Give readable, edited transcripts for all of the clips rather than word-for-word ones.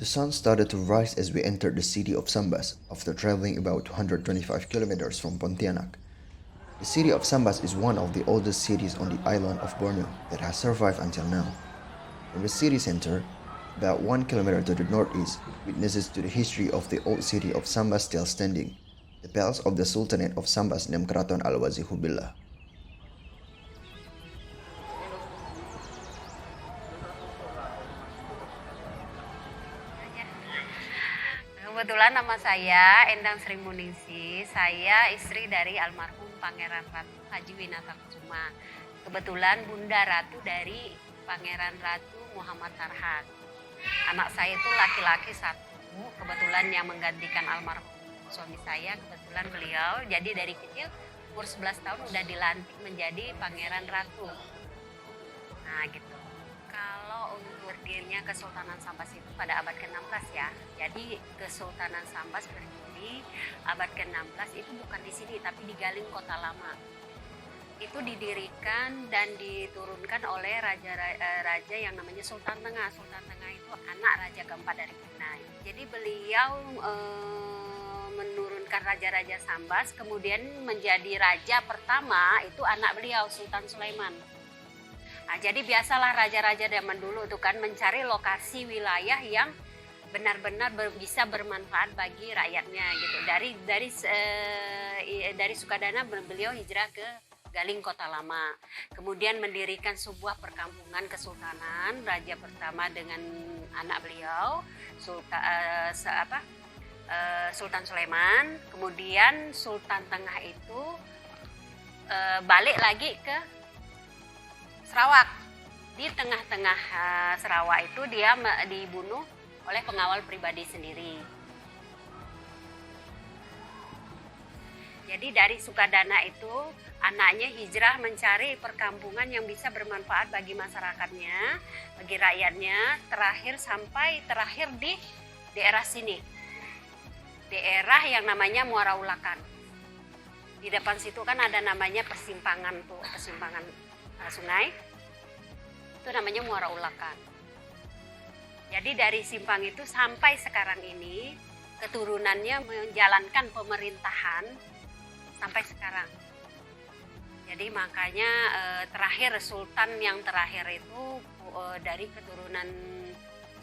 The sun started to rise as we entered the city of Sambas after traveling about 225 kilometers from Pontianak. The city of Sambas is one of the oldest cities on the island of Borneo that has survived until now. From the city center, about 1 kilometer to the northeast, witnesses to the history of the old city of Sambas still standing, the palace of the Sultanate of Sambas named Keraton Al-Wazihubillah. Kebetulan nama saya Endang Sri Muningsi, saya istri dari almarhum Pangeran Ratu Haji Winata Kusuma. Kebetulan Bunda Ratu dari Pangeran Ratu Muhammad Tarhan. Anak saya itu laki-laki satu, kebetulan yang menggantikan almarhum suami saya, kebetulan beliau. Jadi dari kecil umur 11 tahun udah dilantik menjadi Pangeran Ratu. Nah gitu. Kalau untuk berdirinya Kesultanan Sambas itu pada abad ke-16 ya. Jadi Kesultanan Sambas berdiri abad ke-16 itu bukan di sini tapi di Galing Kota Lama. Itu didirikan dan diturunkan oleh raja yang namanya Sultan Tengah. Sultan Tengah itu anak raja keempat dari Brunei. Jadi beliau menurunkan raja-raja Sambas, kemudian menjadi raja pertama itu anak beliau Sultan Sulaiman. Nah, jadi biasalah raja-raja zaman dulu itu kan mencari lokasi wilayah yang benar-benar bisa bermanfaat bagi rakyatnya gitu. Dari Sukadana beliau hijrah ke Galing Kota Lama. Kemudian mendirikan sebuah perkampungan kesultanan, raja pertama dengan anak beliau Sultan Sulaiman. Kemudian Sultan Tengah itu balik lagi ke Sarawak. Di tengah-tengah Sarawak itu dia dibunuh oleh pengawal pribadi sendiri. Jadi dari Sukadana itu anaknya hijrah mencari perkampungan yang bisa bermanfaat bagi masyarakatnya, bagi rakyatnya, terakhir di daerah sini. Daerah yang namanya Muara Ulakan. Di depan situ kan ada namanya persimpangan sungai, itu namanya Muara Ulakan. Jadi dari simpang itu sampai sekarang ini keturunannya menjalankan pemerintahan sampai sekarang. Jadi makanya Sultan yang terakhir itu dari keturunan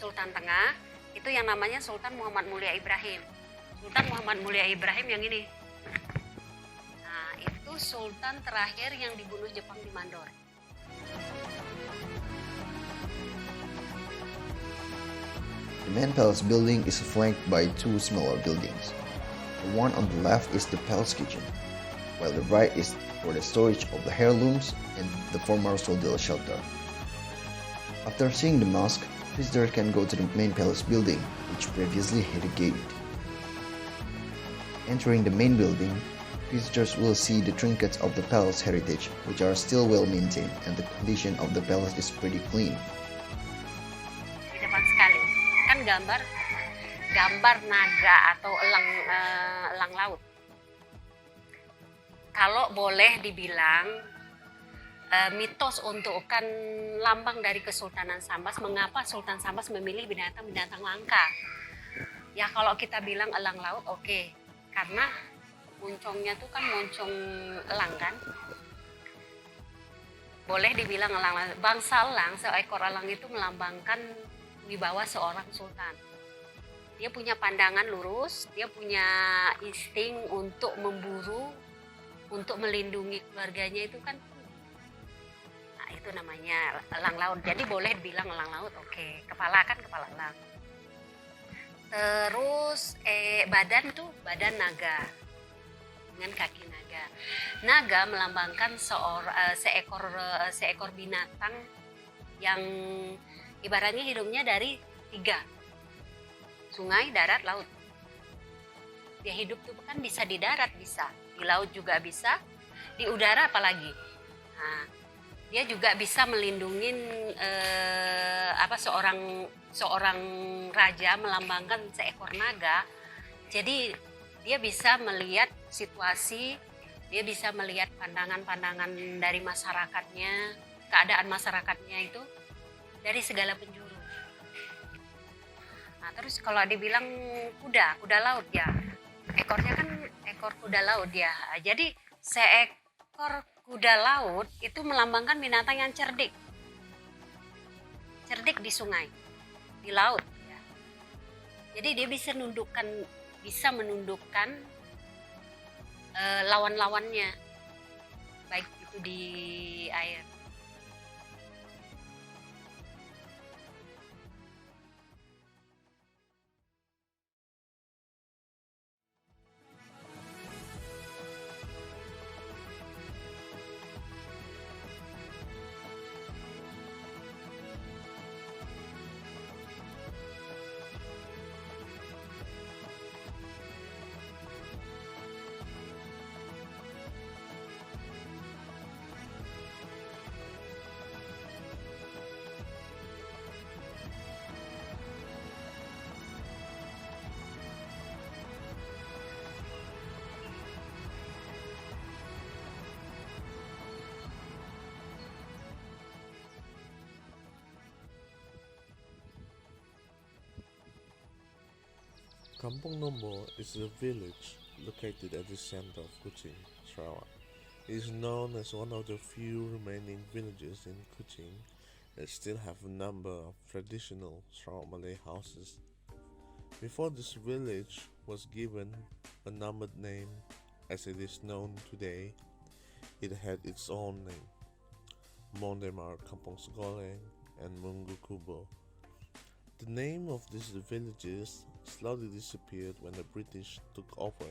Sultan Tengah itu yang namanya Sultan Muhammad Mulia Ibrahim. Sultan Muhammad Mulia Ibrahim yang ini. Nah itu Sultan terakhir yang dibunuh Jepang di Mandor. The main palace building is flanked by two smaller buildings. The one on the left is the palace kitchen, while the right is for the storage of the heirlooms and the former soldier shelter. After seeing the mosque, visitors can go to the main palace building, which previously had a gate. Entering the main building, visitors will see the trinkets of the palace heritage, which are still well maintained, and the condition of the palace is pretty clean. Di depan sekali, kan gambar naga atau elang laut. Kalau boleh dibilang mitos untuk lambang dari Kesultanan Sambas, mengapa Sultan Sambas memilih binatang-binatang langka? Ya kalau kita bilang elang laut, oke. Karena moncongnya tuh kan moncong elang kan. Boleh dibilang elang. Bangsa elang, seekor elang itu melambangkan wibawa seorang sultan. Dia punya pandangan lurus, dia punya insting untuk memburu, untuk melindungi keluarganya itu kan. Nah, itu namanya elang laut. Jadi boleh dibilang elang laut, oke. Kepala kan kepala elang. Terus badan tuh badan naga dengan kaki naga. Naga melambangkan seekor binatang yang ibaratnya hidupnya dari 3. Sungai, darat, laut. Dia hidup tuh kan bisa di darat, bisa di laut juga bisa, di udara apalagi. Nah, dia juga bisa melindungi seorang raja melambangkan seekor naga. Jadi dia bisa melihat situasi, dia bisa melihat pandangan-pandangan dari masyarakatnya, keadaan masyarakatnya itu dari segala penjuru. Nah, terus kalau dibilang kuda laut ya. Ekornya kan ekor kuda laut ya. Jadi seekor kuda laut itu melambangkan binatang yang cerdik. Cerdik di sungai, di laut ya. Jadi dia bisa menundukkan lawan-lawannya, baik itu di air. Kampung Nombo is a village located at the center of Kuching, Sarawak. It is known as one of the few remaining villages in Kuching that still have a number of traditional Sarawak Malay houses. Before this village was given a numbered name as it is known today, it had its own name. Among them are Kampung Segoleng and Mungu Kubo. The name of these villages slowly disappeared when the British took over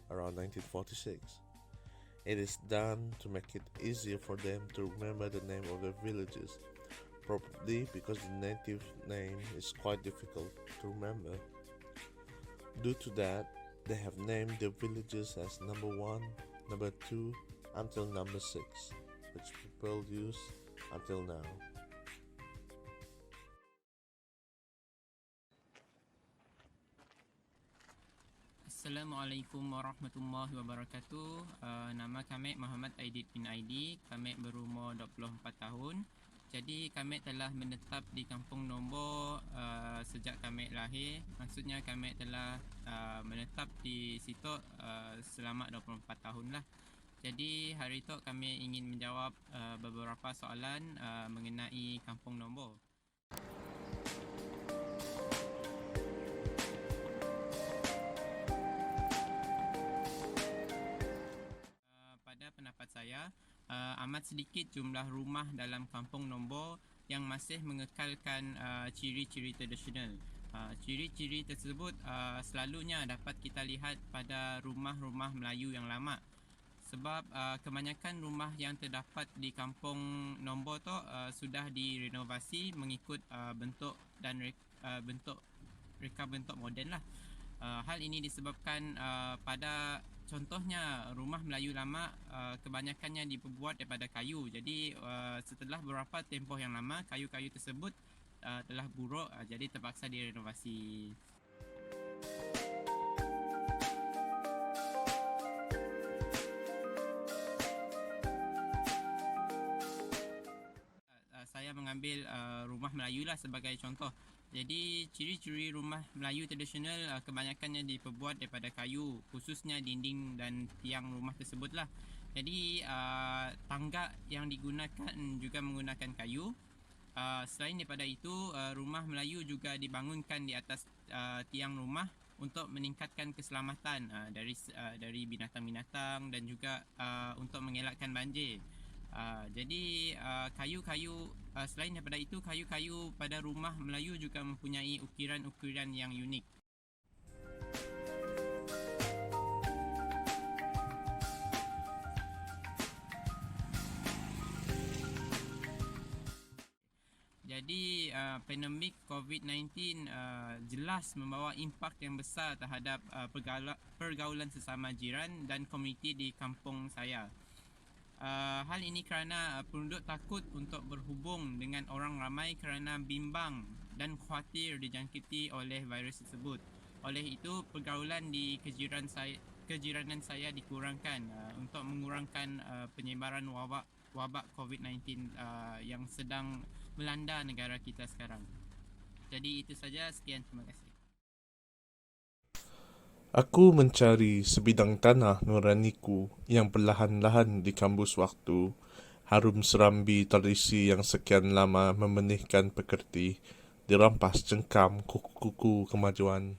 around 1946. It is done to make it easier for them to remember the name of the villages, probably because the native name is quite difficult to remember. Due to that, they have named the villages as number 1, number 2, until number 6, which people use until now. Assalamualaikum warahmatullahi wabarakatuh. Nama kami Muhammad Aidit bin Aidi. Kami berumur 24 tahun. Jadi kami telah menetap di Kampung Nombo sejak kami lahir. Maksudnya kami telah menetap di situ selama 24 tahun lah. Jadi hari itu kami ingin menjawab beberapa soalan mengenai Kampung Nombo. Pendapat saya, amat sedikit jumlah rumah dalam Kampung Nombo yang masih mengekalkan ciri-ciri tradisional. Ciri-ciri tersebut selalunya dapat kita lihat pada rumah-rumah Melayu yang lama. Sebab kebanyakan rumah yang terdapat di Kampung Nombo tu sudah direnovasi mengikut bentuk dan reka bentuk moden lah. Hal ini disebabkan pada contohnya rumah Melayu lama kebanyakannya diperbuat daripada kayu. Jadi setelah beberapa tempoh yang lama kayu-kayu tersebut telah buruk, jadi terpaksa direnovasi. Saya mengambil rumah Melayu lah sebagai contoh. Jadi ciri-ciri rumah Melayu tradisional kebanyakannya diperbuat daripada kayu, khususnya dinding dan tiang rumah tersebut lah. Jadi tangga yang digunakan juga menggunakan kayu. Selain daripada itu, rumah Melayu juga dibangunkan di atas tiang rumah untuk meningkatkan keselamatan dari binatang-binatang dan juga untuk mengelakkan banjir. Jadi kayu-kayu selain daripada itu, kayu-kayu pada rumah Melayu juga mempunyai ukiran-ukiran yang unik. Jadi pandemik COVID-19 jelas membawa impak yang besar terhadap pergaulan sesama jiran dan komuniti di kampung saya. Hal ini kerana penduduk takut untuk berhubung dengan orang ramai kerana bimbang dan khawatir dijangkiti oleh virus tersebut. Oleh itu, pergaulan di kejiranan saya dikurangkan untuk mengurangkan penyebaran wabak COVID-19 yang sedang melanda negara kita sekarang. Jadi itu saja, sekian, terima kasih. Aku mencari sebidang tanah nuraniku yang perlahan-lahan dikambus waktu, harum serambi tradisi yang sekian lama membenihkan pekerti, dirampas cengkam kuku-kuku kemajuan.